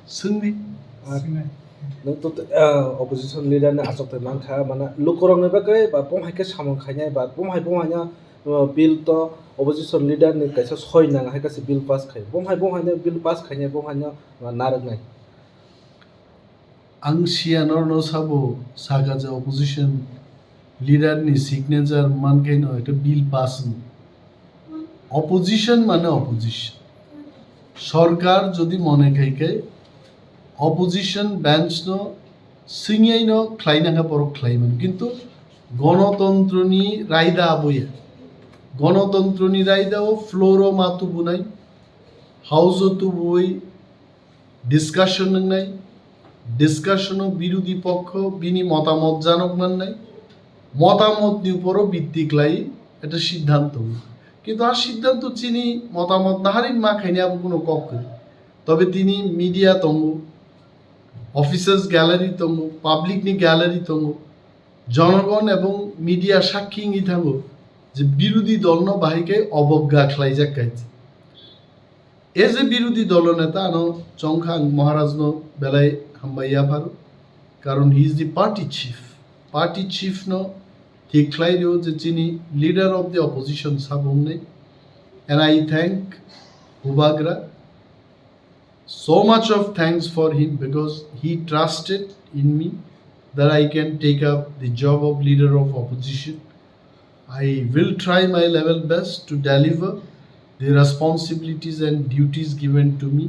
Sungni. তো opposition leader না আসক তাই মানখা মানে লুকরং নেবা কে বা পমহাই কে সামং খাইনাই বা পমহাই পমহাইনা বিল তো opposition leader ni kaisa soi nang hai kasi bill pass khai pomhai na bill pass khainai pomhaina naraknai Ang sianor no sabo Saka je opposition leader ni signature man kai no eta bill pass opposition মানে opposition সরকার যদি মনে খাইকে opposition bench no সিংয়াই no খ্লাইনাঙ্গা পর খ্লাইমান কিন্তু গণতন্ত্রনি রায়দা আবইয়া গণতন্ত্রনি রায়দা ও fluoro মাতু বুনাই হাউজও তু বই discussion নাই ডিসকাশনও বিরোধী পক্ষ বিনি মতামত জানক মান নাই মতামত নি উপরও ভিত্তিক লাই এটা সিদ্ধান্ত কিন্তু আর সিদ্ধান্ত চিনি মতামত নাহারিন মা খাইনি আবু কোনো কক করে তবে তিনি মিডিয়া তঙ্গু অফিসার্স গ্যালারি তঙ্গু পাবলিক নি গ্যালারি তঙ্গু জনগণ এবং মিডিয়া সাক্ষী ই থাকো যে বিরোধী দল ন বাহিকে অবজ্ঞা খ্লাই যাকাইছে এজ এ বিরোধী দল নেতা আনো চংখাং মহারাজ ন বেলায় হাম্বাইয়া ভারো কারণ he is the party chief ন ঠিক খ্লাই দিও যে চিনি লিডার অফ দি অপোজিশন সাবং নেই and I thank Ubagra so much of thanks for him because he trusted in me that I can take up the job of leader of opposition. I will try my level best to deliver the responsibilities and duties given to me.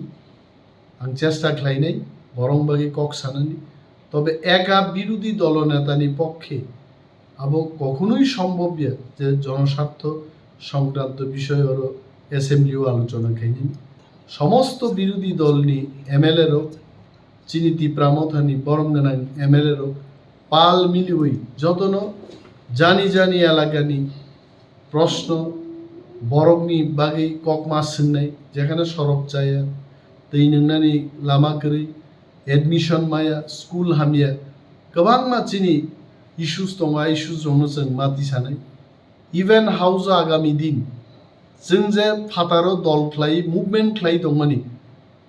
Ang chesta khlai nai borong bagi kok sanani তবে একা বিরোধী দলনেতানি পক্ষে আবো কখনোই সম্ভব যে জনস্বার্থ সংক্রান্ত বিষয় ওর অ্যাসেম্বলিও আলোচনা খাইনি সমস্ত বিরোধী দল নি এমএলএরও চিনি তিপ্রা মথা নি বরংগানা এমএলএরও পাল মিলি ওই যতন জানি এলাকা নি প্রশ্ন বরংনি বাগै কক মাস সিংনাই যেখানে সড়ক চায়া তৈ नोंनानि লামা করি এডমিশন মায়া স্কুল হামিয়া गोबां मानसिनि इश्यूज दङ इश्यूज दङ जों माति सानाय इभेन हाउस आगामी दिन जों जे फातारो दल ख्लाय मुभमेन्ट ख्लाय दंमानि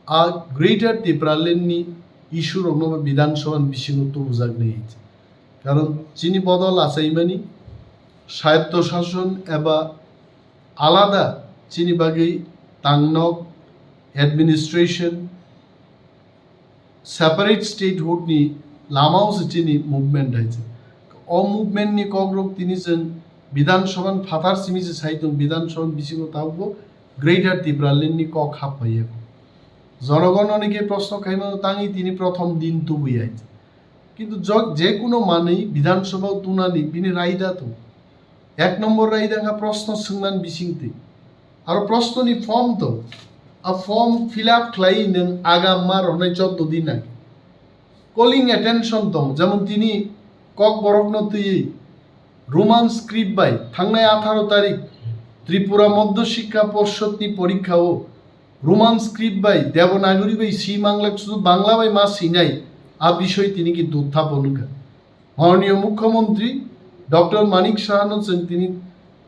आ ग्रेटर टिप्रालेन्डनि इश्यू रंनो बिधानसभा बिसिङाव तुबुजागनाय কারণ চিনি বদল আসাইমানি স্বায়ত্তশাসন এবা আলাদা চিনি বাগै তাংনক এডমিনিস্ট্রেশন সেপারেট স্টেটহুড नि लामाव चिनी मुभमेन्ट है अ मुभमेन्ट नि कग्रक तिनी जों विधानसभा फातार सिमी जे साइदों विधानसभा बिसिङाव तावबो ग्रेटर टिप्रालेन्ड नि कक हाबफायो জনগণ অনেকে প্রশ্ন খাইমা তাঙি তিনি প্রথম দিন তুবুই আইছে কিন্তু যে কোনো মানেই বিধানসভাও তুনানি বিনি রায়দা তো এক নম্বর রায়দাঙ্গা প্রশ্ন সোंनान बिसिंते আর প্রশ্ননি ফর্ম তো आ फर्म फिल आप ख्लाई नों आगाम मार हरनाय 14 दिन आगे कलिंग एटेंशन दं जेमन तिनी कक बरकन तुई रोमान स्क्रिप्ट बाय थांनाय 18 तारिख त्रिपुरा मध्य शिक्षा पर्षद नि परीक्षाओ रोमान स्क्रिप्ट बाय देवनागरी बाय सी बांगला शुधु बांगला बाय मा सिनाय आ विषय तिनी कि उत्थापन कर माननीय मुख्यमंत्री डॉक्टर मानिक साहानो जों तिनी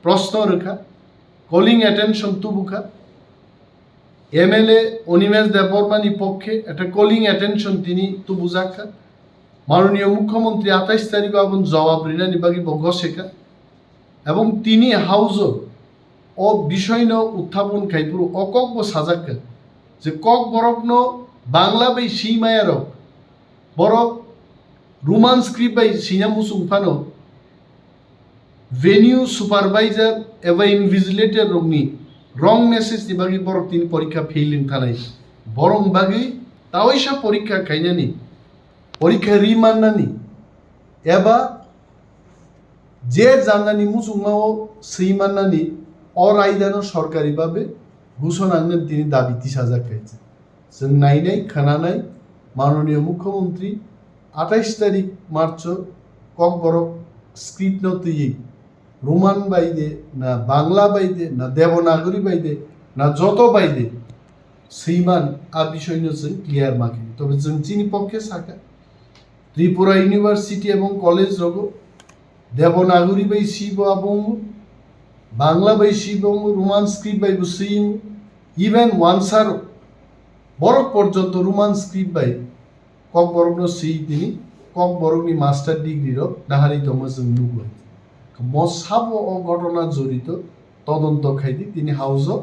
प्रश्न रेखा कलिंग एटेंशन तुबुखा एमएलए অনিমেষ দেববর্মানি পক্ষে একটা কলিং অ্যাটেনশন তিনি তো বুঝাকা মাননীয় মুখ্যমন্ত্রী 28 তারিখ আবন জবাব রিনানি বাগি বগশেকা এবং তিনি হাউজও ও বিষয় ন উত্থাপন খাইপুরু অকক সাজাকা যে কক বরকন বাংলা বাই সীমায়ার বরক রোমান স্ক্রিপ্ট বাই সিনামুসুং ফানো ভেনিউ সুপারভাইজার এবা ইনভিজিলেটর রংনি রং মেসেজ नि बागै बरक तिनी परीक्षा फेलिं थानाय बरं बागै तावैसा परीक्षा खायनानि परीक्षा रिमाननानि एबा जे जाननानि मुसुंगाव सैमाननानि अरायदानो सरकारि भाबे घोषणानो तिनी दाबि तिसाजाखायছে जों नायनाय खोनानाय माननीय मुख्यमंत्री 28 तारिख मार्च कक बरक स्क्रिप्ट न तुई रोमान बाइदे ना बांगला बाइदे ना देवनागरी बाइदे ना जतो बाइदे सैमान आ विषय जों क्लियर माखि तबे जों चिनी पक्षे साका त्रिपुरा यूनिवर्सिटी एवं कलेज रगो देवनागरी बाइ सिब आबंग बांगला बाइ सिबंग रोमान स्क्रिप्ट बाइ बुसिंग इवन वानसार বরক পর্যন্ত রোমান স্ক্রিপ্ট বাই কক বরকনো সেই তিনি কক বরকনি মাস্টার ডিগ্রির নাহারি দমা जों नुबाय মসাবো ও ঘটনা জড়িত তদন্ত খাইদি তিনি হাউজও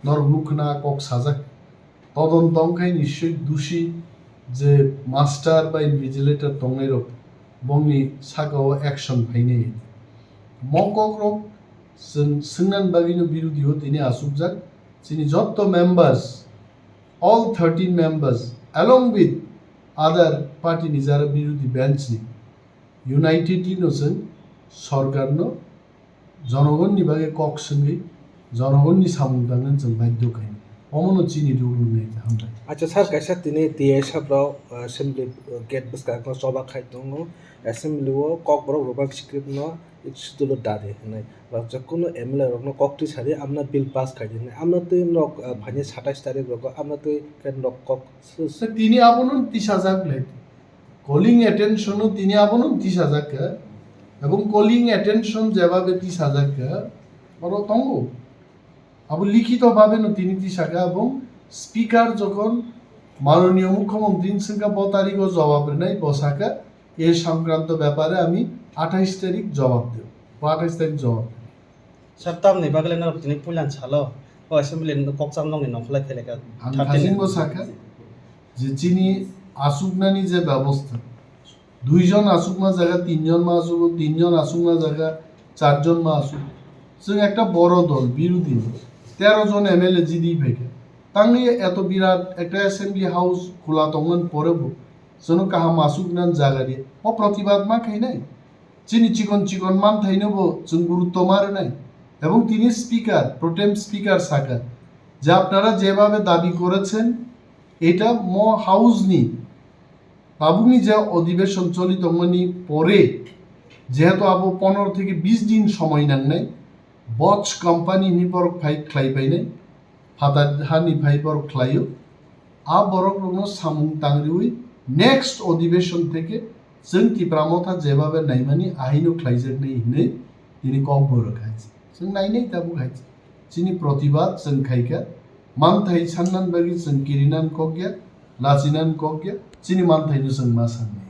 নরমুখনা কক সাজাক তদন্ত খাই নিশ্চয় দোষী যে মাস্টার বা ইনভিজিলেটর দंनाय রক বংনি সাকাও অ্যাকশন ফাইনাय মকক রক जों सोंनान बागिनो बिरुदियो তিনি আসুকজাক যিনি যত members all 13 members along with other party ni jara birudi bench ni united no जों सरकारनो जनगणनि बागे কক संगे जनगणनि सामुदांगन जों बाध्य खाय अमनो चिनि दुरुनाय हामबाय আচ্ছা স্যার কাইসা তিনি টিএসআব্রাও অ্যাসেম্বলি গেট বসকা সবা খাইতো অ্যাসেম্বলিও কক বড় রোবাক স্ক্রিপ্ট ন ইচ্ছুতুল দাদে নাই বা যকুনো এমএলএ রকনো ককটি সারি আমনা বিল পাস খাইদি আমনা তো রক ভানি 27 তারিখ রক আমনা তো কেন রক কক তিনি আবনন 30,000 লাই কলিং অ্যাটেনশনও তিনি আবনন 30,000 কা এবং কলিং অ্যাটেনশন যেভাবে 30,000 কা বড় তঙ্গ আবু লিখিতভাবে ন তিনি 30,000 এবং স্পিকার যখন মাননীয় মুখ্যমন্ত্রী সিংকা 5 তারিখও জবাব নাই বসাকা এই সংক্রান্ত ব্যাপারে আমি 28 তারিখ জবাব দেব 28 তারিখ জবাব Sartam ni bagale na tini pulan chalo o assembly kok sam nong ni nongkhla feleka Hasin বসাকা যে চিনি আসুকনানি যে ব্যবস্থা দুইজন আসুকমা জায়গা তিনজন মা আসুক তিনজন আসুকমা জায়গা চারজন মা আসুক जों একটা বড় দল বিরোধী 13 জন এমএলএ জিডি ফেকে তাংনি এত বিরাট একটা অ্যাসেম্বলি হাউস খোলা তঙ্গন পরেবো যেন কাহা মাসুক নান জায়গা দিয়ে ও প্রতিবাদ মা খাই নাই চিনি চিকন চিকন মান থাইনবো जों গুরুত্ব মারে নাই এবং তিনি স্পিকার প্রোটেম স্পিকার সাকা যা আপনারা যেভাবে দাবি করেছেন এটা ম হাউস নি বাবুনি যে অধিবেশন চলিত মনি পরে যেহেতু আবু 15 থেকে 20 দিন সময় নাং নাই বচ কোম্পানি নি পর ফাইট খাই পাই নাই ফাদার হানি ফাই পর খাইও আ বড় কোনো সামুং তাংরিউই নেক্সট অধিবেশন থেকে जों টিপ্রা মথা যেভাবে নাইমানি আহিনো খাইজাক নাই হিনে তিনি কম বড় খাইছে जों नायनाय दाबु खाइছে চিনি প্রতিবাদ जों খাইকা মানথাই সান্নান বাগি जों কিরিনান কগিয়া লাচিনান কগিয়া চিনি মানথাইনো जों मा साननाय